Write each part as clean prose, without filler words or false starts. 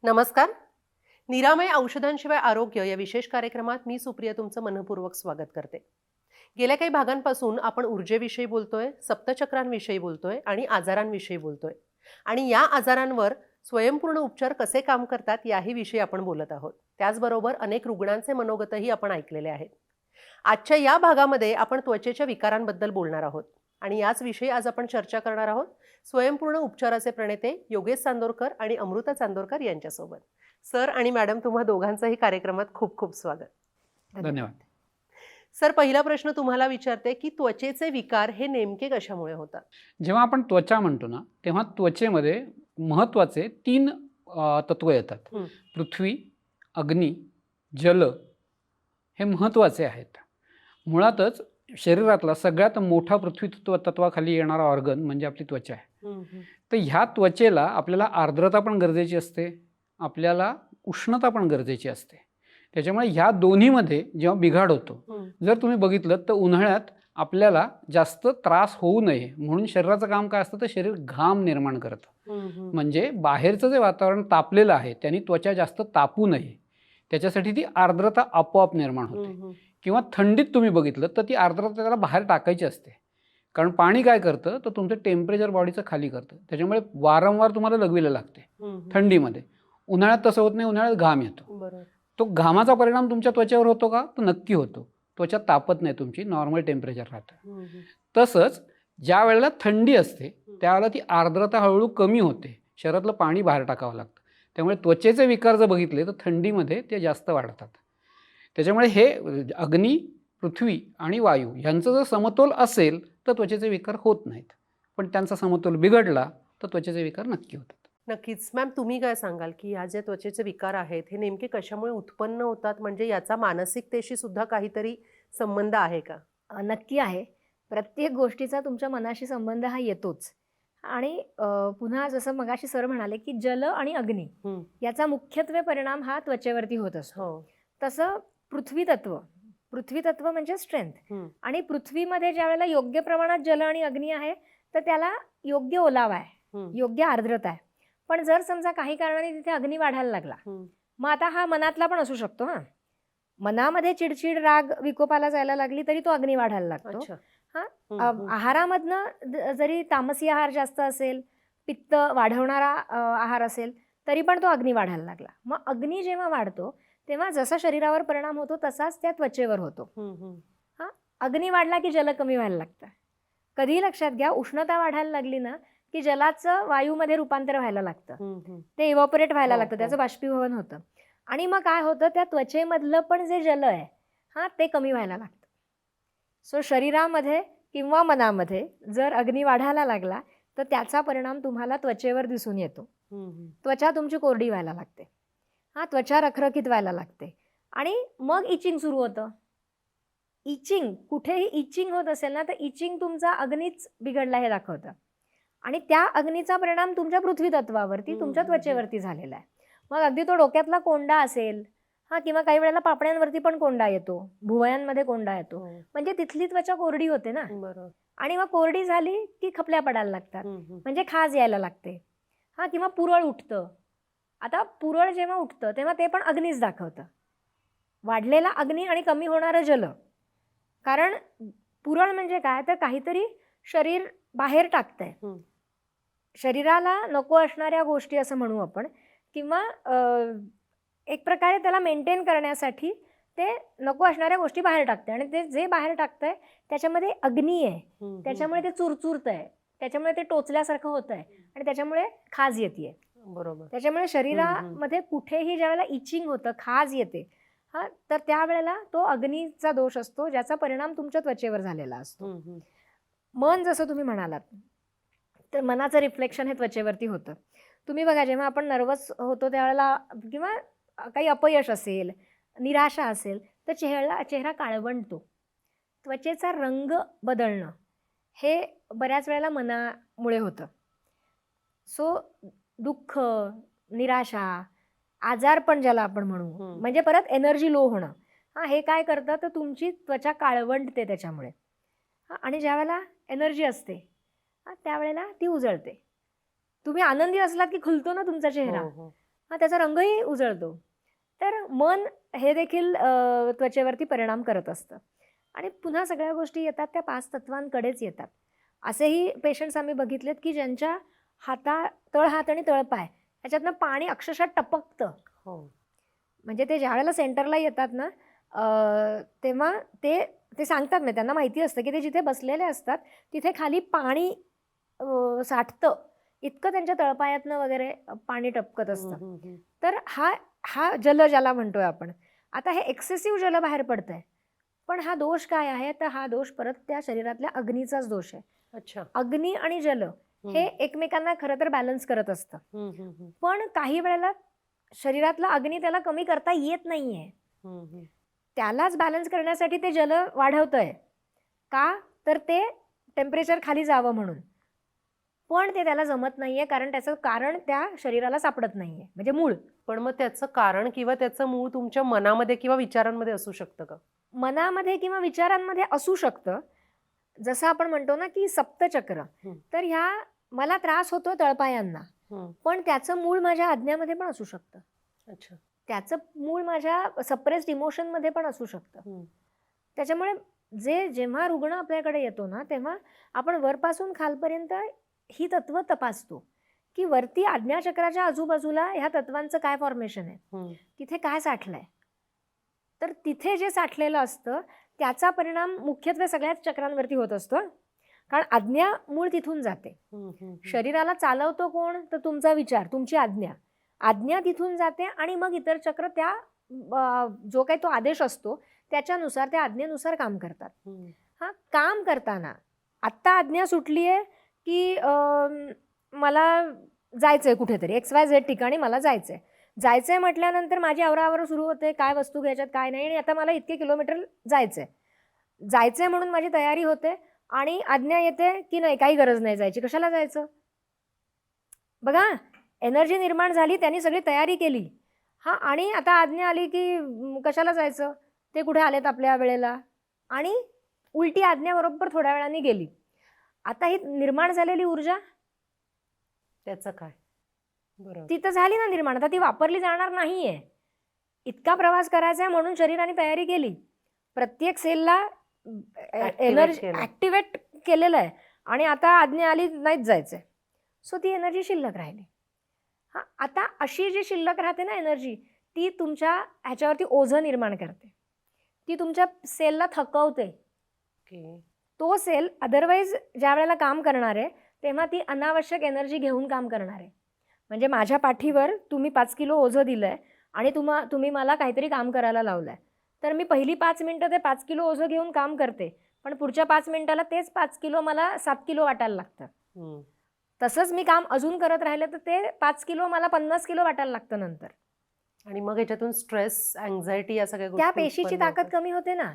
नमस्कार. निरामय औषधांशिवाय आरोग्य या विशेष कार्यक्रमात मी सुप्रिया तुमचं मनपूर्वक स्वागत करते. गेल्या काही भागांपासून आपण ऊर्जेविषयी बोलतोय, सप्तचक्रांविषयी बोलतोय आणि आजारांविषयी बोलतोय. आणि या आजारांवर स्वयंपूर्ण उपचार कसे काम करतात याही विषयी आपण बोलत आहोत. त्याचबरोबर अनेक रुग्णांचे मनोगतही आपण ऐकलेले आहेत. आजच्या या भागामध्ये आपण त्वचेच्या विकारांबद्दल बोलणार आहोत आणि याच विषयी आज आपण चर्चा करणार आहोत स्वयंपूर्ण उपचाराचे प्रणेते योगेश चांदोरकर आणि अमृता चांदोरकर यांच्यासोबत. सर आणि मॅडम, तुम्हा दोघांचंही कार्यक्रमात खूप खूप स्वागत. धन्यवाद. सर, पहिला प्रश्न तुम्हाला विचारते की त्वचेचे विकार हे नेमके कशामुळे होतात? जेव्हा आपण त्वचा म्हणतो ना, तेव्हा त्वचेमध्ये महत्त्वाचे 3 तत्व येतात. पृथ्वी, अग्नी, जल हे महत्त्वाचे आहेत. मुळातच शरीरातला सगळ्यात मोठा पृथ्वी तत्वाखाली येणारा ऑर्गन म्हणजे आपली त्वचा आहे. तर ह्या त्वचेला आपल्याला आर्द्रता पण गरजेची असते, आपल्याला उष्णता पण गरजेची असते. त्याच्यामुळे ह्या दोन्हीमध्ये जेव्हा बिघाड होतो, जर तुम्ही बघितलं तर उन्हाळ्यात आपल्याला जास्त त्रास होऊ नये म्हणून शरीराचं काम काय असतं, तर शरीर घाम निर्माण करतं. म्हणजे बाहेरचं जे वातावरण तापलेलं आहे त्यांनी त्वचा जास्त तापू नये, त्याच्यासाठी ती आर्द्रता आपोआप निर्माण होते. किंवा थंडीत तुम्ही बघितलं तर ती आर्द्रता त्याला बाहेर टाकायची असते, कारण पाणी काय करतं तर तुमचं टेम्परेचर बॉडीचं खाली करतं. त्याच्यामुळे वारंवार तुम्हाला लघवीला लागते थंडीमध्ये. उन्हाळ्यात तसं होत नाही, उन्हाळ्यात घाम येतो. तो घामाचा परिणाम तुमच्या त्वचेवर होतो का? तर नक्की होतो. त्वचा तापत नाही, तुमची नॉर्मल टेम्परेचर राहतं. तसंच ज्या वेळेला थंडी असते त्यावेळेला ती आर्द्रता हळूहळू कमी होते, शरीरातलं पाणी बाहेर टाकावं लागतं. त्यामुळे त्वचेचे विकार जर बघितले तर थंडीमध्ये ते जास्त वाढतात. त्याच्यामुळे हे अग्नी, पृथ्वी आणि वायू ह्यांचं जर समतोल असेल तर त्वचेचे विकार होत नाहीत, पण त्यांचा समतोल बिघडला तर त्वचेचे विकार नक्की होतात. नक्कीच. मॅम, तुम्ही काय सांगाल की ह्या जे त्वचेचे विकार आहेत हे नेमके कशामुळे उत्पन्न होतात? म्हणजे याचा मानसिकतेशी सुद्धा काहीतरी संबंध आहे का? नक्की आहे. प्रत्येक गोष्टीचा तुमच्या मनाशी संबंध हा येतोच. आणि पुन्हा जसं मगाशी सर म्हणाले की जल आणि अग्नी याचा मुख्यत्वे परिणाम हा त्वचेवरती होत असतो. तसं पृथ्वी तत्व म्हणजे स्ट्रेंथ. आणि पृथ्वीमध्ये ज्या वेळेला योग्य प्रमाणात जल आणि अग्नी आहे तर त्याला योग्य ओलावा आहे, योग्य आर्द्रता आहे. पण जर समजा काही कारणाने तिथे अग्नी वाढायला लागला, मग आता हा मनातला पण असू शकतो. मनामध्ये चिडचिड, राग, विकोपाला जायला लागली तरी तो अग्नी वाढायला लागतो. आहारामधनं जरी तामसी आहार जास्त असेल, पित्त वाढवणारा आहार असेल तरी पण तो अग्नी वाढायला लागला. मग अग्नी जेव्हा वाढतो तेव्हा जसा शरीरावर परिणाम होतो तसाच त्या त्वचेवर होतो. अग्नी वाढला की जल कमी व्हायला लागतं. कधीही लक्षात घ्या, उष्णता वाढायला लागली ना की जलाचं वायूमध्ये रूपांतर व्हायला लागतं, ते इव्हॅपोरेट व्हायला लागतं, त्याचं बाष्पीभवन होतं. आणि मग काय होतं, त्या त्वचेमधलं पण जे जल आहे ते कमी व्हायला लागतं. सो शरीरामध्ये किंवा मनामध्ये जर अग्नी वाढायला लागला तर त्याचा परिणाम तुम्हाला त्वचेवर दिसून येतो. त्वचा तुमची कोरडी व्हायला लागते, त्वचा रखरखीत व्हायला लागते आणि मग इचिंग सुरू होतं. इचिंग, कुठेही इचिंग होत असेल ना तर इचिंग तुमचा अग्नीच बिघडला हे दाखवतं. आणि त्या अग्नीचा परिणाम तुमच्या पृथ्वी तत्वावरती, तुमच्या त्वचेवरती झालेला आहे. मग अगदी तो डोक्यातला कोंडा असेल किंवा काही वेळेला पापण्यांवरती पण कोंडा येतो, भुवयांमध्ये कोंडा येतो, म्हणजे तिथली त्वचा कोरडी होते ना. आणि मग कोरडी झाली की खपल्या पडायला लागतात, म्हणजे खाज यायला लागते. किंवा पुरळ उठतं. आता पुरळ जेव्हा उठतं तेव्हा ते पण अग्नीच दाखवतं, वाढलेला अग्नी आणि कमी होणारं जल. कारण पुरळ म्हणजे काय, तर काहीतरी शरीर बाहेर टाकतंय, शरीराला नको असणाऱ्या गोष्टी असं म्हणू आपण, किंवा एक प्रकारे त्याला मेंटेन करण्यासाठी ते नको असणाऱ्या गोष्टी बाहेर टाकते. आणि ते जे बाहेर टाकतंय त्याच्यामध्ये अग्नी आहे, त्याच्यामुळे ते चुरचुरतंय, त्याच्यामुळे ते टोचल्यासारखं होत आहे आणि त्याच्यामुळे खाज येते. बरोबर. त्याच्यामुळे शरीरामध्ये कुठेही ज्यावेळेला इचिंग होतं, खाज येते, तर त्यावेळेला तो अग्नीचा दोष असतो, ज्याचा परिणाम तुमच्या त्वचेवर झालेला असतो. मन, जसं तुम्ही म्हणालात, तर मनाचं रिफ्लेक्शन हे त्वचेवरती होतं. तुम्ही बघा, जेव्हा आपण नर्वस होतो त्यावेळेला किंवा काही अपयश असेल, निराशा असेल तर चेहरा काळवंटतो. त्वचेचा रंग बदलणं हे बऱ्याच वेळेला मनामुळे होतं. सो दुःख, निराशा, आजारपण ज्याला आपण म्हणू, म्हणजे परत एनर्जी लो होणं, हे काय करतं तर तुमची त्वचा काळवंटते त्याच्यामुळे. आणि ज्यावेळेला एनर्जी असते त्यावेळेला ती उजळते. तुम्ही आनंदी असलात की खुलतो ना तुमचा चेहरा, मग त्याचा रंगही उजळतो. तर मन हे देखील त्वचेवरती परिणाम करत असतं. आणि पुन्हा सगळ्या गोष्टी येतात त्या 5 तत्वांकडेच येतात. असेही पेशंट्स आम्ही बघितलेत की ज्यांच्या तळहात आणि तळपाय ह्याच्यातनं पाणी अक्षरशः टपकतं. हो. म्हणजे ते ज्यावेळेला सेंटरला येतात ना तेव्हा ते सांगतात ना, त्यांना माहिती असतं की ते जिथे बसलेले असतात तिथे खाली पाणी साठतं, इतकं त्यांच्या तळपायातनं वगैरे पाणी टपकत असतं. तर हा जल ज्याला म्हणतोय आपण. आता हे एक्सेसिव्ह जल बाहेर पडतंय. पण हा दोष काय आहे, तर हा दोष परत त्या शरीरातल्या अग्नीचाच दोष आहे. अच्छा. अग्नी आणि जल हे एकमेकांना खरं तर बॅलन्स करत असतं. पण काही वेळेला शरीरातला अग्नी त्याला कमी करता येत नाहीये. त्यालाच बॅलन्स करण्यासाठी ते जल वाढवतंय. का? तर ते टेम्परेचर खाली जावं म्हणून. पण ते त्याला जमत नाहीये, कारण त्याचं कारण त्या शरीराला सापडत नाहीये, म्हणजे मूळ. पण मग त्याचं कारण किंवा त्याचं मूळ तुमच्या मनामध्ये किंवा विचारांमध्ये असू शकतं का? मनामध्ये किंवा विचारांमध्ये असू शकतं. जसं आपण म्हणतो ना की सप्तचक्र, तर ह्या मला त्रास होतो तळपायांना, पण त्याचं मूळ माझ्या आज्ञामध्ये पण असू शकतं. अच्छा. त्याचं मूळ माझ्या सप्रेस्ड इमोशनमध्ये पण असू शकतं. त्याच्यामुळे जेव्हा रुग्ण आपल्याकडे येतो ना, तेव्हा आपण वरपासून खालपर्यंत ही तत्व तपासतो की वरती आज्ञाचक्राच्या आजूबाजूला ह्या तत्वांचं काय फॉर्मेशन आहे, तिथे काय साठलंय. तर तिथे जे साठलेलं असतं त्याचा परिणाम मुख्यत्वे सगळ्याच चक्रांवरती होत असतो. कारण आज्ञा मूळ तिथून जाते. शरीराला चालवतो कोण, तर तुमचा विचार, तुमची आज्ञा तिथून जाते आणि मग इतर चक्र त्या जो काही तो आदेश असतो त्याच्यानुसार, त्या आज्ञेनुसार काम करतात. हा, काम करताना आत्ता आज्ञा सुटली आहे की मला जायचंय कुठेतरी XYZ ठिकाणी, मला जायचंय म्हटल्यानंतर माझी आवराआवर सुरू होते, काय वस्तू घ्यायच्यात काय नाही, आणि आता मला इतके किलोमीटर जायचंय म्हणून माझी तयारी होते आणि आज्ञा येते की नाही, काही गरज नाही जायची, कशाला जायचं. बघा, एनर्जी निर्माण झाली, त्यांनी सगळी तयारी केली. हा, आणि आता आज्ञा आली की कशाला जायचं, ते कुठे आलेत आपल्या वेळेला, आणि उलटी आज्ञा बरोबर थोड्या वेळाने गेली. आता ही निर्माण झालेली ऊर्जा, त्याचं काय, बरोबर, ती तर झाली ना निर्माण, आता ती वापरली जाणार नाहीये. इतका प्रवास करायचा आहे म्हणून शरीराने तयारी केली, प्रत्येक सेलला एनर्जी ऍक्टिव्हेट केलेलं आहे, आणि आता आज्ञा आली नाहीच जायचंय, सो ती एनर्जी शिल्लक राहिली. हा, आता अशी जी शिल्लक राहते ना एनर्जी, ती तुमच्या ह्याच्यावरती ओझं निर्माण करते, ती तुमच्या सेलला थकवते. तो सेल अदरवाईज ज्या वेळेला काम करणार आहे तेव्हा ती अनावश्यक एनर्जी घेऊन काम करणार आहे. म्हणजे माझ्या पाठीवर तुम्ही 5 किलो ओझं दिलंय आणि तुम्ही मला काहीतरी काम करायला लावलंय, तर मी पहिली 5 मिनिटं ते 5 किलो ओझं घेऊन काम करते, पण पुढच्या 5 मिनिटाला तेच 5 किलो मला 7 किलो वाटायला लागतं. तसंच मी काम अजून करत राहिलं तर ते 5 किलो मला 50 किलो वाटायला लागतं नंतर. आणि मग ह्याच्यातून स्ट्रेस, अँझायटी या सगळ्या त्या गोष्टी पेशीची उत्पन्न ताकद होतात. कमी होते ना,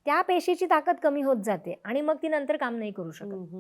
त्या पेशीची ताकद कमी होत जाते आणि मग ती नंतर काम नाही करू शकत.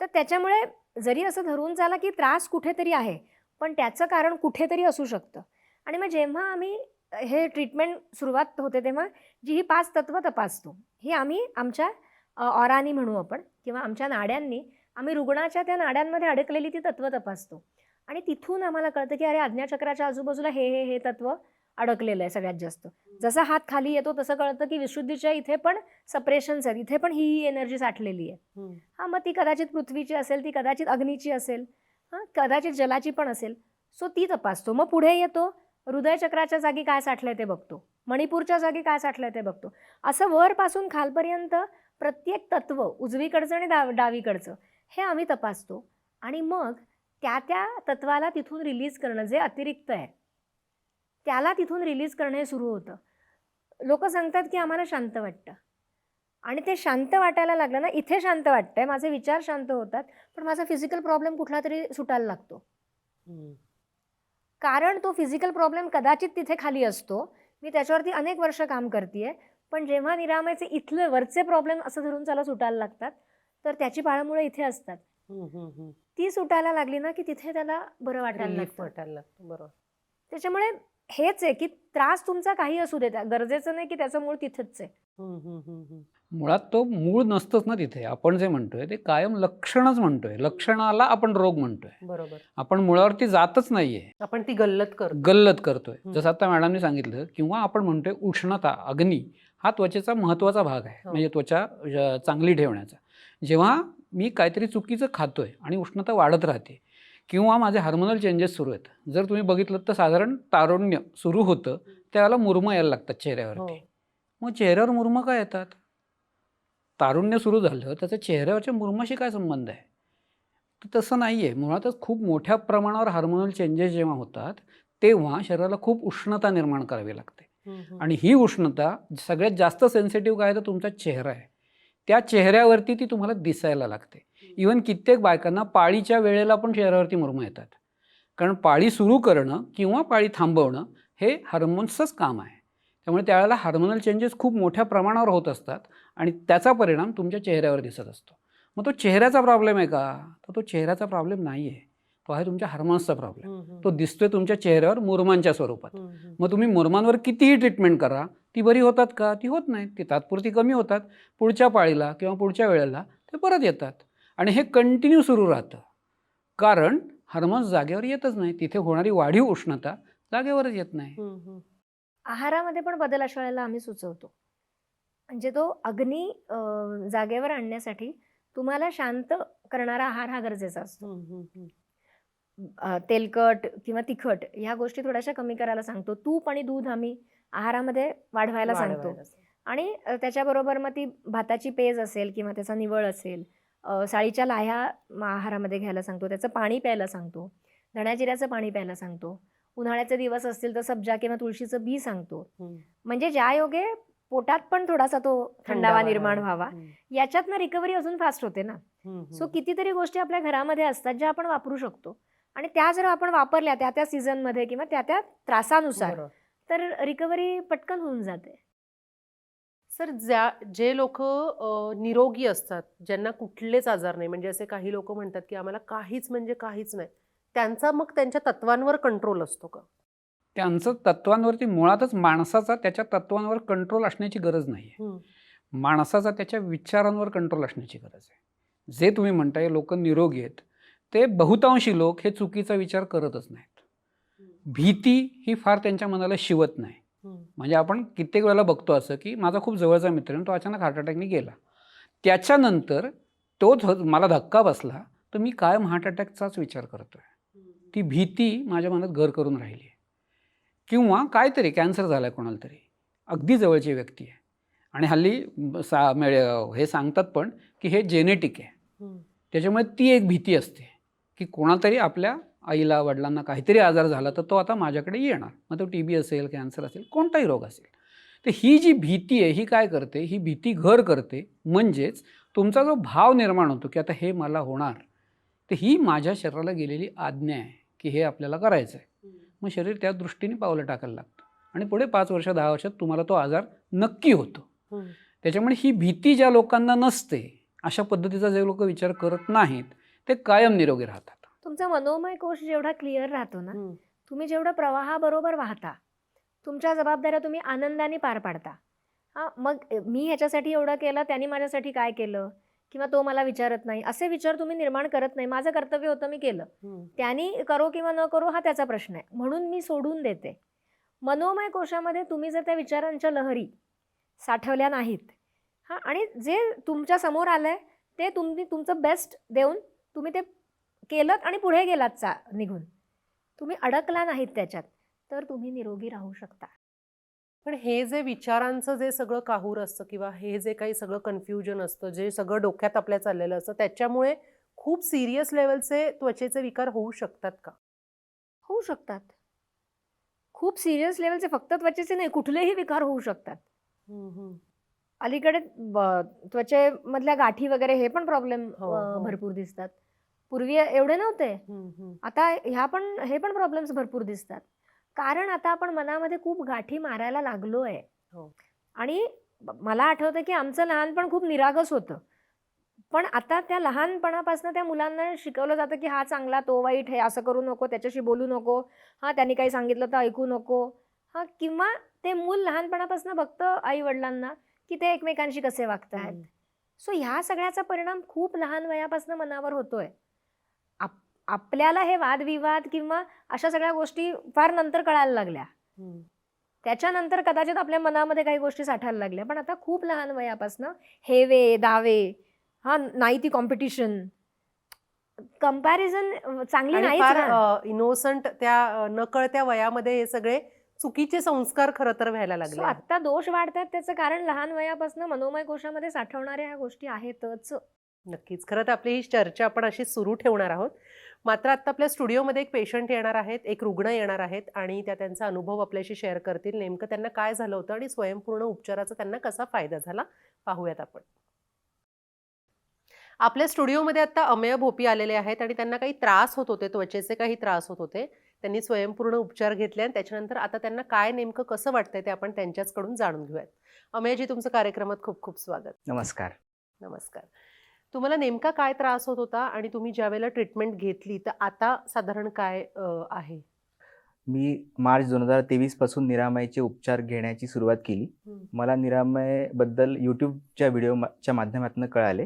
तर त्याच्यामुळे जरी असं धरून चाला की त्रास कुठेतरी आहे, पण त्याचं कारण कुठेतरी असू शकतं. आणि मग जेव्हा आम्ही हे ट्रीटमेंट सुरुवात होते तेव्हा जी ही 5 तत्व तपासतो, ही आम्ही आमच्या ऑरानी म्हणू आपण, किंवा आमच्या नाड्यांनी आम्ही रुग्णाच्या त्या नाड्यांमध्ये अडकलेली ती तत्व तपासतो. आणि तिथून आम्हाला कळतं की अरे, आज्ञाचक्राच्या आजूबाजूला हे तत्व अडकलेलं आहे सगळ्यात जास्त. जसा हात खाली येतो तसं कळतं की विशुद्धीच्या इथे पण सप्रेशन्स आहेत, इथे पण ही एनर्जी साठलेली आहे. हा, मग ती कदाचित पृथ्वीची असेल, ती कदाचित अग्नीची असेल, हां, कदाचित जलाची पण असेल, सो ती तपासतो. मग पुढे येतो, हृदयचक्राच्या जागी काय साठलंय ते बघतो, मणिपूरच्या जागी काय साठलंय ते बघतो. असं वरपासून खालपर्यंत प्रत्येक तत्व, उजवीकडचं आणि डावीकडचं, हे आम्ही तपासतो. आणि मग त्या तत्वाला तिथून रिलीज करणं, जे अतिरिक्त आहे त्याला तिथून रिलीज करणं हे सुरू होतं. लोक सांगतात की आम्हाला शांत वाटतं, आणि ते शांत वाटायला लागलं ना, इथे शांत वाटतंय, माझे विचार शांत होतात, पण माझा फिजिकल प्रॉब्लेम कुठला तरी सुटायला लागतो. कारण तो फिजिकल प्रॉब्लेम कदाचित तिथे खाली असतो, मी त्याच्यावरती अनेक वर्ष काम करतेय, पण जेव्हा निरामयचे इथले वरचे प्रॉब्लेम असं धरून चला सुटायला लागतात, तर त्याची पाळमुळे इथे असतात. ती सुटायला लागली ना की तिथे त्याला बरं वाटायला लागतं. बरोबर. त्याच्यामुळे हेच आहे की त्रास तुमचा काही असू दे, गरजेचं नाही की त्याचं मूळ तिथेच आहे. मुळात तो मूळ नसतंच ना तिथे. आपण जे म्हणतोय ते कायम लक्षणच म्हणतोय. लक्षणाला आपण रोग म्हणतोय. बरोबर. आपण मुळावरती जातच नाहीये. आपण ती गल्लत करतो. गल्लत करतोय. हं. जसं आता मॅडमनी सांगितलं किंवा आपण म्हणतोय उष्णता, अग्नी हा त्वचेचा महत्त्वाचा भाग आहे. हो. म्हणजे त्वचा चांगली ठेवण्याचा. जेव्हा मी काहीतरी चुकीचं खातोय आणि उष्णता वाढत राहते किंवा माझे हार्मोनल चेंजेस सुरू आहेत. जर तुम्ही बघितलं तर साधारण तारुण्य सुरू होतं त्यावेळेला मुरुमं यायला लागतात चेहऱ्यावरती. हो. मग चेहऱ्यावर मुरुमं का येतात? तारुण्य सुरू झालं त्याचा चेहऱ्यावरच्या मुरुमाशी काय संबंध आहे? तर तसं नाही आहे. मुळातच खूप मोठ्या प्रमाणावर हार्मोनल चेंजेस जेव्हा होतात तेव्हा शरीराला खूप उष्णता निर्माण करावी लागते. आणि ही उष्णता सगळ्यात जास्त सेन्सिटिव्ह काय तर तुमचा चेहरा आहे. त्या चेहऱ्यावरती ती तुम्हाला दिसायला लागते. इव्हन कित्येक बायकांना पाळीच्या वेळेला पण चेहऱ्यावरती मुरुमं येतात. कारण पाळी सुरू करणं किंवा पाळी थांबवणं हे हार्मोन्सचंच काम आहे. त्यामुळे त्यावेळेला हार्मोनल चेंजेस खूप मोठ्या प्रमाणावर होत असतात आणि त्याचा परिणाम तुमच्या चेहऱ्यावर दिसत असतो. मग तो चेहऱ्याचा प्रॉब्लेम आहे का? तर तो चेहऱ्याचा प्रॉब्लेम नाही आहे. तो आहे तुमच्या हार्मोन्सचा प्रॉब्लेम. तो दिसतोय तुमच्या चेहऱ्यावर मुरुमांच्या स्वरूपात. मग तुम्ही मुरुमांवर कितीही ट्रीटमेंट करा ती बरी होतात का? ती होत नाही. ती तात्पुरती कमी होतात. पुढच्या पाळीला किंवा पुढच्या वेळेला ते परत येतात आणि हे कंटिन्यू सुरू राहतं. कारण हार्मोन्स जागेवर येतच नाही. तिथे होणारी वाढीव उष्णता जागेवरच येत नाही. आहारामध्ये पण बदल अशा वेळेला आम्ही सुचवतो. म्हणजे तो अग्नी जागेवर आणण्यासाठी तुम्हाला शांत करणारा आहार हा गरजेचा असतो. तेलकट किंवा तिखट ह्या गोष्टी थोड्याशा कमी करायला सांगतो. तूप आणि दूध आम्ही आहारामध्ये वाढवायला सांगतो. आणि त्याच्याबरोबर मग ती भाताची पेज असेल किंवा त्याचा निवळ असेल, साळीच्या लाह्या आहारामध्ये घ्यायला सांगतो. त्याचं पाणी प्यायला सांगतो. धण्या जिऱ्याचं पाणी प्यायला सांगतो. उन्हाळ्याचे दिवस असतील तर सब्जा किंवा तुळशीचं बी सांगतो. म्हणजे ज्या योगे पोटात पण थोडासा तो थंडावा निर्माण व्हावा. याच्यातनं रिकव्हरी अजून फास्ट होते ना. सो कितीतरी गोष्टी आपल्या घरामध्ये असतात ज्या आपण वापरू शकतो आणि त्या जर आपण वापरल्या त्या त्या सीझनमध्ये किंवा त्या त्या त्रासानुसार तर रिकव्हरी पटकन होऊन जाते. सर, जे लोक निरोगी असतात, ज्यांना कुठलेच आजार नाही, म्हणजे असे काही लोक म्हणतात की आम्हाला काहीच म्हणजे काहीच नाही, त्यांचा मग त्यांच्या तत्वांवर कंट्रोल असतो का? त्यांचं तत्वांवरती मुळातच माणसाचा त्याच्या तत्वांवर कंट्रोल असण्याची गरज नाही आहे. माणसाचा त्याच्या विचारांवर कंट्रोल असण्याची गरज आहे. जे तुम्ही म्हणताय लोक निरोगी आहेत ते बहुतांशी लोक हे चुकीचा विचार करतच नाहीत. भीती ही फार त्यांच्या मनाला शिवत नाही. म्हणजे आपण कित्येक वेळेला बघतो असं की माझा खूप जवळचा मित्र आहे तो अचानक हार्ट अटॅकने गेला. त्याच्यानंतर तो मला धक्का बसला तर मी कायम हार्ट अटॅकचाच विचार करतोय. ती भीती माझ्या मनात घर करून राहिली आहे. किंवा काहीतरी कॅन्सर झाला आहे कोणाला तरी, अगदी जवळची व्यक्ती आहे आणि हल्ली हे सांगतात पण की हे जेनेटिक आहे. त्याच्यामुळे ती एक भीती असते की कोणातरी आपल्या आईला वडिलांना काहीतरी आजार झाला तर तो आता माझ्याकडे येणार. मग तो TB असेल, कॅन्सर असेल, कोणताही रोग असेल. तर ही जी भीती आहे ही काय करते, ही भीती घर करते. म्हणजेच तुमचा जो भाव निर्माण होतो की आता हे मला होणार, तर ही माझ्या शरीराला गेलेली आज्ञा आहे की हे आपल्याला करायचं आहे. मग शरीर त्या दृष्टीने पावलं टाकायला लागतं आणि पुढे 5 वर्ष 10 वर्षात तुम्हाला तो आजार नक्की होतो. त्याच्यामुळे ही भीती ज्या लोकांना नसते, अशा पद्धतीचा जे लोक विचार करत नाहीत ते कायम निरोगी राहतात. तुमचा मनोमय कोश जेवढा क्लिअर राहतो ना, तुम्ही जेवढं प्रवाहाबरोबर वाहता, तुमच्या जबाबदाऱ्या तुम्ही आनंदाने पार पाडता. मग मी ह्याच्यासाठी एवढं केलं, त्यांनी माझ्यासाठी काय केलं, किंवा तो मला विचारत नाही, असे विचार तुम्ही निर्माण करत नाही. माझं कर्तव्य होतं, मी केलं, त्यांनी करो किंवा न करो हा त्याचा प्रश्न आहे, म्हणून मी सोडून देते. मनोमय कोशामध्ये तुम्ही जर त्या विचारांच्या लहरी साठवल्या नाहीत आणि जे तुमच्या समोर आलंय ते तुम्ही तुमचं बेस्ट देऊन तुम्ही ते केलं आणि पुढे गेलात निघून, तुम्ही अडकला नाहीत त्याच्यात, तर तुम्ही निरोगी राहू शकता. पण हे जे विचारांचं जे सगळं काहूर असतं किंवा हे जे काही सगळं कन्फ्युजन असतं, जे सगळं डोक्यात आपल्या चाललेलं असतं, त्याच्यामुळे खूप सिरियस लेवलचे त्वचेचे विकार होऊ शकतात का? होऊ शकतात. खूप सिरियस लेवलचे, फक्त त्वचेचे नाही, कुठलेही विकार होऊ शकतात. अलीकडे त्वचेमधल्या गाठी वगैरे हे पण प्रॉब्लेम भरपूर दिसतात. पूर्वी एवढे नव्हते, आता हे पण प्रॉब्लेम्स भरपूर दिसतात. कारण आता आपण मनामध्ये खूप गाठी मारायला लागलोय. आणि मला आठवतं की आमचं लहानपण खूप निरागस होतं, पण आता त्या लहानपणापासून त्या मुलांना शिकवलं जातं की हा चांगला, तो वाईट, हे असं करू नको, त्याच्याशी बोलू नको, त्यांनी काही सांगितलं तर ऐकू नको. किंवा ते मूल लहानपणापासून बघतं आई वडिलांना की ते एकमेकांशी कसे वागतायत. सो ह्या सगळ्याचा परिणाम खूप लहान वयापासून मनावर होतोय. आपल्याला हे वादविवाद किंवा अशा सगळ्या गोष्टी फार नंतर कळायला लागल्या. त्याच्यानंतर कदाचित आपल्या मनामध्ये काही गोष्टी साठायला लागल्या, पण आता खूप लहान वयापासनं हेवे दावे, नाही ती कॉम्पिटिशन, कंपॅरिझन चांगली आणि नाहीच फार ना. इनोसंट त्या नकळत्या वयामध्ये हे सगळे चुकीचे संस्कार खरं तर व्हायला सो लागले. आत्ता दोष वाढतात त्याचं कारण लहान वयापासून मनोमय कोशामध्ये साठवणाऱ्या ह्या गोष्टी आहेतच. नक्कीच. खरं तर आपली ही चर्चा आपण अशी सुरू ठेवणार आहोत. मात्र आता आपल्या स्टुडिओमध्ये एक पेशंट येणार आहेत, एक रुग्ण येणार आहेत आणि त्या त्यांचा अनुभव आपल्याशी शेअर करतील. नेमकं त्यांना काय झालं होतं आणि स्वयंपूर्ण उपचाराचा त्यांना कसा फायदा झाला पाहूयात आपण. आपल्या स्टुडिओमध्ये आता अमेय भोपी आलेले आहेत आणि त्यांना काही त्रास होत होते, त्वचेचे काही त्रास होत होते. त्यांनी स्वयंपूर्ण उपचार घेतले आणि त्याच्यानंतर आता त्यांना काय नेमकं कसं वाटतंय ते आपण त्यांच्याचकडून जाणून घेऊयात. अमेयजी, तुमचं कार्यक्रमात खूप खूप स्वागत. नमस्कार. नमस्कार. तुम्हाला नेमका काय त्रास होत होता आणि तुम्ही ज्यावेळेला ट्रीटमेंट घेतली तर आता साधारण काय आहे? मी मार्च 2023 पासून निरामयचे उपचार घेण्याची सुरुवात केली. मला निरामयबद्दल यूट्यूबच्या व्हिडिओच्या माध्यमातून कळाले.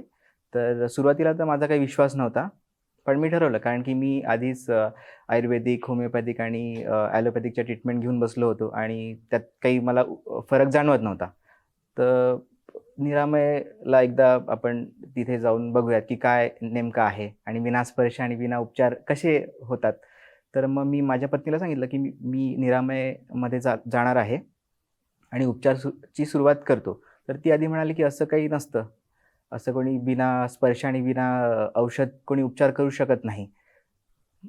तर सुरुवातीला तर माझा काही विश्वास नव्हता, पण मी ठरवलं, कारण की मी आधीच आयुर्वेदिक, होमिओपॅथिक आणि ॲलोपॅथिकच्या ट्रीटमेंट घेऊन बसलो होतो आणि त्यात काही मला फरक जाणवत नव्हता. तर निरामयला एकदा आपण तिथे जाऊन बघूयात की काय नेमकं आहे आणि विनास्पर्श आणि विना उपचार कसे होतात. तर मग मी माझ्या पत्नीला सांगितलं की मी निरामयमध्ये जाणार आहे आणि ची सुरुवात करतो. तर ती आधी म्हणाली की असं काही नसतं, असं कोणी बिना स्पर्श आणि बिना औषध कोणी उपचार करू शकत नाही.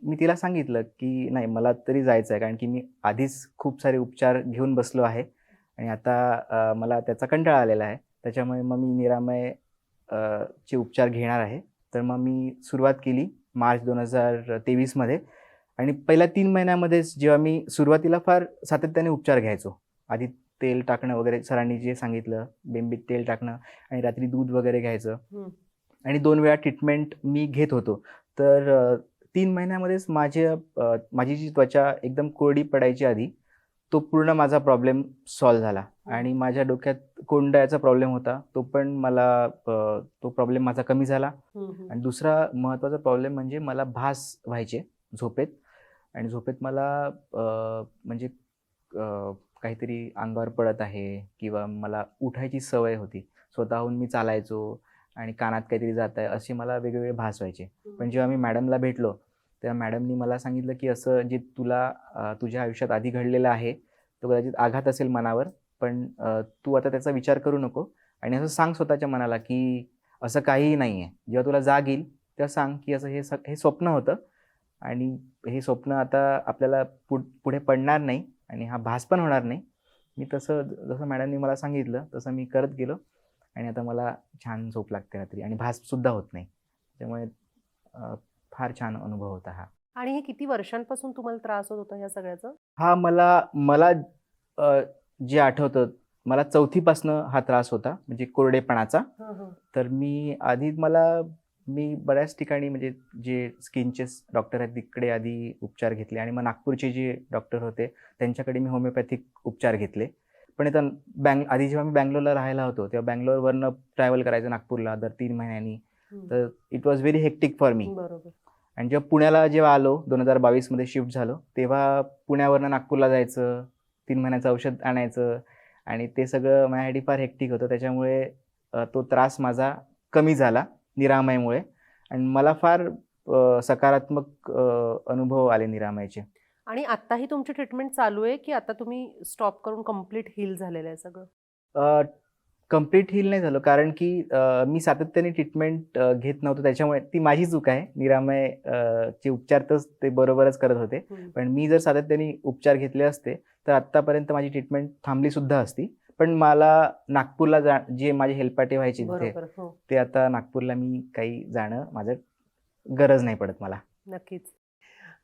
मी तिला सांगितलं की नाही, मला तरी जायचं आहे, कारण की मी आधीच खूप सारे उपचार घेऊन बसलो आहे आणि आता मला त्याचा कंटाळा आलेला आहे. त्याच्यामुळे मग मी निरामय चे उपचार घेणार आहे. तर मग मी सुरुवात केली मार्च 2023मध्ये आणि पहिल्या 3 महिन्यामध्येच जेव्हा मी सुरुवातीला फार सातत्याने उपचार घ्यायचो. आधी तेल टाकणं वगैरे सरांनी जे सांगितलं, बेंबीत तेल टाकणं आणि रात्री दूध वगैरे घ्यायचं आणि 2 वेळा ट्रीटमेंट मी घेत होतो. तर 3 महिन्यामध्येच माझी जी त्वचा एकदम कोरडी पडायची आधी, तो पूर्ण माझा प्रॉब्लेम सॉल्व्ह झाला आणि माझ्या डोक्यात कोंड्याचा प्रॉब्लेम होता, तो पण मला तो प्रॉब्लेम माझा कमी झाला. आणि दुसरा महत्त्वाचा प्रॉब्लेम म्हणजे मला भास व्हायचे झोपेत आणि झोपेत मला म्हणजे काहीतरी अंगावर पडत आहे किंवा मला उठायची सवय होती. स्वतःहून मी चालायचो आणि कानात काहीतरी जात आहे, असे मला वेगवेगळे भास व्हायचे. पण जेव्हा मी मॅडमला भेटलो, तेव्हा मॅडमनी मला सांगितलं की असं जे तुझ्या आयुष्यात आधी घडलेलं आहे, तो कदाचित आघात असेल मनावर, पण तू आता त्याचा विचार करू नको आणि असं सांग स्वतःच्या मनाला की असं काहीही नाही आहे. जेव्हा तुला जाग येईल तेव्हा सांग की असं हे स्वप्न होतं आणि हे स्वप्न आता आपल्याला पुढे पडणार नाही आणि हा भास पण होणार नाही. मी जसं मॅडमनी मला सांगितलं तसं मी करत गेलो आणि आता मला छान झोप लागते रात्री आणि भाससुद्धा होत नाही. त्यामुळे फार छान अनुभव होता हा. आणि हे किती वर्षांपासून तुम्हाला त्रास होत होता ह्या सगळ्याचं? हा मला जे आठवतं, मला 4थी पासनं हा त्रास होता, म्हणजे कोरडेपणाचा. तर मी बऱ्याच ठिकाणी म्हणजे जे स्किनचे डॉक्टर आहेत तिकडे आधी उपचार घेतले आणि मग नागपूरचे जे डॉक्टर होते त्यांच्याकडे मी होमिओपॅथिक उपचार घेतले. पण आधी जेव्हा मी बँगलोरला राहायला होतो तेव्हा बँगलोरवरनं ट्रॅव्हल करायचं नागपूरला दर 3 महिन्यांनी. तर it was very hectic for me. बरोबर. आणि जेव्हा पुण्याला आलो 2022मध्ये शिफ्ट झालो, तेव्हा पुण्यावरनं नागपूरला जायचं, 3 महिन्याचं औषध आणायचं आणि ते सगळं माझ्यासाठी फार हेक्टिक होतं. त्याच्यामुळे तो त्रास माझा कमी झाला निरामयमुळे आणि मला फार सकारात्मक अनुभव आले निरामयचे. आणि आत्ताही तुमची ट्रीटमेंट चालू आहे की आता तुम्ही स्टॉप करून कम्प्लीट हील झालेलं आहे सगळं? कम्प्लीट हील नाही झालो, कारण की मी सातत्याने ट्रीटमेंट घेत नव्हतो. त्याच्यामुळे ती माझी चूक आहे. निरामय चे उपचार तर ते बरोबरच करत होते, पण मी जर सातत्याने उपचार घेतले असते तर आत्तापर्यंत माझी ट्रीटमेंट थांबली सुद्धा असती. पण मला नागपूरला जे माझे हेलपाटे व्हायचे तिथे, ते आता नागपूरला मी काही जाणं माझं गरज नाही पडत मला. नक्कीच.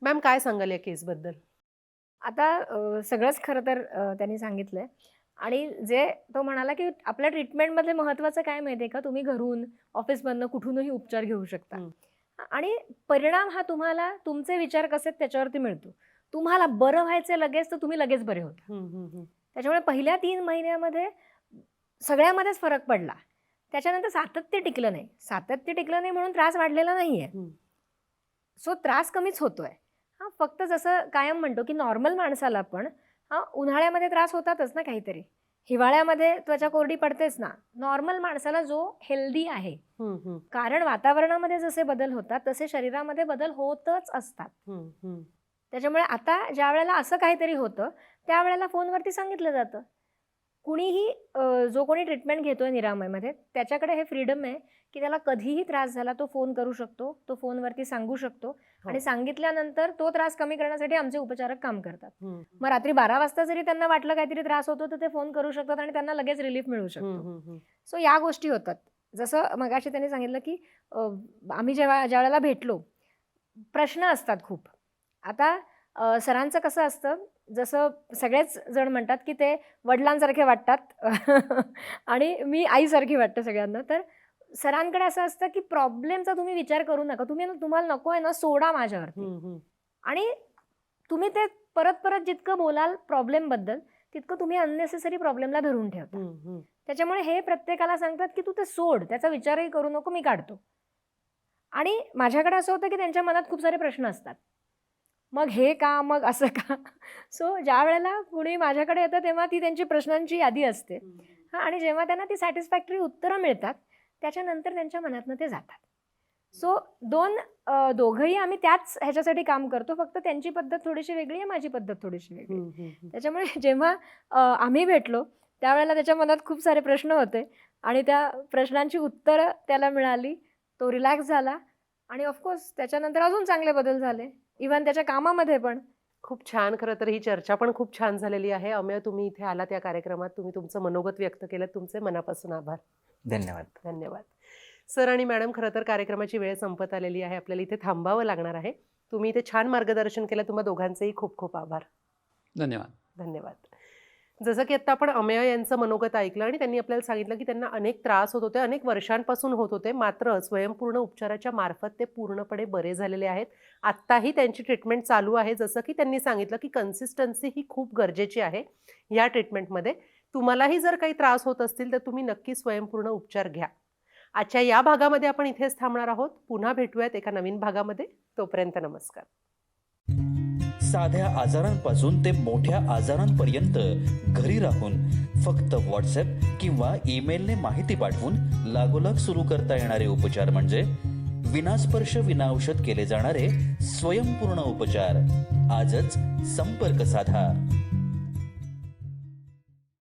मॅम, काय सांगाल या केसबद्दल? आता सगळंच खरं तर त्यांनी सांगितलंय आणि जे तो म्हणाला की आपल्या ट्रीटमेंटमध्ये महत्त्वाचं काय माहिती आहे का, तुम्ही घरून, ऑफिसमधनं, कुठूनही उपचार घेऊ शकता आणि परिणाम हा तुम्हाला तुमचे विचार कसे आहेत त्याच्यावरती मिळतो. तुम्हाला बरं व्हायचं लगेच तर तुम्ही लगेच बरे होता. त्याच्यामुळे पहिल्या 3 महिन्यामध्ये सगळ्यामध्येच फरक पडला. त्याच्यानंतर सातत्य टिकलं नाही. सातत्य टिकलं नाही म्हणून त्रास वाढलेला नाहीये. सो त्रास कमीच होतोय. हा फक्त जसं कायम म्हणतो की नॉर्मल माणसाला पण उन्हाळ्यामध्ये त्रास होतातच ना काहीतरी, हिवाळ्यामध्ये त्वचा कोरडी पडतेच ना. नॉर्मल माणसाला जो हेल्दी आहे, कारण वातावरणामध्ये जसे बदल होतात तसे शरीरामध्ये बदल होतच असतात. त्याच्यामुळे आता ज्या वेळेला असं काहीतरी होतं त्यावेळेला फोनवरती सांगितलं जातं. कुणीही जो कोणी ट्रीटमेंट घेतोय निरामयमध्ये त्याच्याकडे हे फ्रीडम आहे की त्याला कधीही त्रास झाला तो फोन करू शकतो, तो फोनवरती सांगू शकतो आणि सांगितल्यानंतर तो त्रास कमी करण्यासाठी आमचे उपचारक काम करतात. मग रात्री 12 वाजता जरी त्यांना वाटलं काहीतरी त्रास होतो तर ते फोन करू शकतात आणि त्यांना लगेच रिलीफ मिळू शकतो. सो या गोष्टी होतात. जसं मगाशी त्यांनी सांगितलं की आम्ही ज्या वेळेला भेटलो प्रश्न असतात खूप. आता सरांचं कसं असतं, जसं सगळेच जण म्हणतात की ते वडिलांसारखे वाटतात आणि मी आईसारखी वाटतं सगळ्यांना. तर सरांकडे असं असतं की प्रॉब्लेमचा तुम्ही विचार करू नका, तुम्हाला नको आहे ना सोडा माझ्यावरती, आणि तुम्ही ते परत परत जितकं बोलाल प्रॉब्लेमबद्दल तितकं तुम्ही अननेसेसरी प्रॉब्लेमला धरून ठेवता. त्याच्यामुळे हे प्रत्येकाला सांगतात की तू ते सोड, त्याचा विचारही करू नको, मी काढतो. आणि माझ्याकडे असं होतं की त्यांच्या मनात खूप सारे प्रश्न असतात, मग हे का, मग असं का. सो ज्या वेळेला कुणी माझ्याकडे येतं तेव्हा ती त्यांची प्रश्नांची यादी असते. आणि जेव्हा त्यांना ती सॅटिस्फॅक्टरी उत्तरं मिळतात त्याच्यानंतर त्यांच्या मनातनं ते जातात. सो दोघंही आम्ही त्याच ह्याच्यासाठी काम करतो, फक्त त्यांची पद्धत थोडीशी वेगळी आहे, माझी पद्धत थोडीशी वेगळी. त्याच्यामुळे जेव्हा आम्ही भेटलो त्यावेळेला त्याच्या मनात खूप सारे प्रश्न होते आणि त्या प्रश्नांची उत्तरं त्याला मिळाली, तो रिलॅक्स झाला आणि ऑफकोर्स त्याच्यानंतर अजून चांगले बदल झाले, इव्हन त्याच्या कामामध्ये पण. खूप छान. खरं तर ही चर्चा पण खूप छान झालेली आहे. अमेय, तुम्ही इथे आलात या कार्यक्रमात, तुम्ही तुमचं मनोगत व्यक्त केलं, तुमचे मनापासून आभार. धन्यवाद. धन्यवाद. सर आणि मॅडम, खरं तर कार्यक्रमाची वेळ संपत आलेली आहे, आपल्याला इथे थांबावं लागणार आहे. तुम्ही इथे छान मार्गदर्शन केलं, तुम्हा दोघांचेही खूप खूप आभार. धन्यवाद. धन्यवाद. जसं की आत्ता आपण अमेय यांचं मनोगत ऐकलं आणि त्यांनी आपल्याला सांगितलं की त्यांना अनेक त्रास होत होते, अनेक वर्षांपासून होत होते, मात्र स्वयंपूर्ण उपचाराच्या मार्फत ते पूर्णपणे बरे झालेले आहेत. आत्ताही त्यांची ट्रीटमेंट चालू आहे. जसं की त्यांनी सांगितलं की कन्सिस्टन्सी ही खूप गरजेची आहे या ट्रीटमेंटमध्ये. तुम्हालाही जर काही त्रास होत असतील तर तुम्ही नक्की स्वयंपूर्ण उपचार घ्या. आजच्या या भागामध्ये आपण इथेच थांबणार आहोत. पुन्हा भेटूयात एका नवीन भागामध्ये. तोपर्यंत नमस्कार. साध्या आजारांपासून ते मोठ्या आजारांपर्यंत घरी राहून फक्त व्हॉट्सअप किंवा ईमेलने माहिती पाठवून लागोलाग सुरू करता येणारे उपचार म्हणजे विनास्पर्श विनाऔषध केले जाणारे स्वयंपूर्ण उपचार. आजच संपर्क साधा.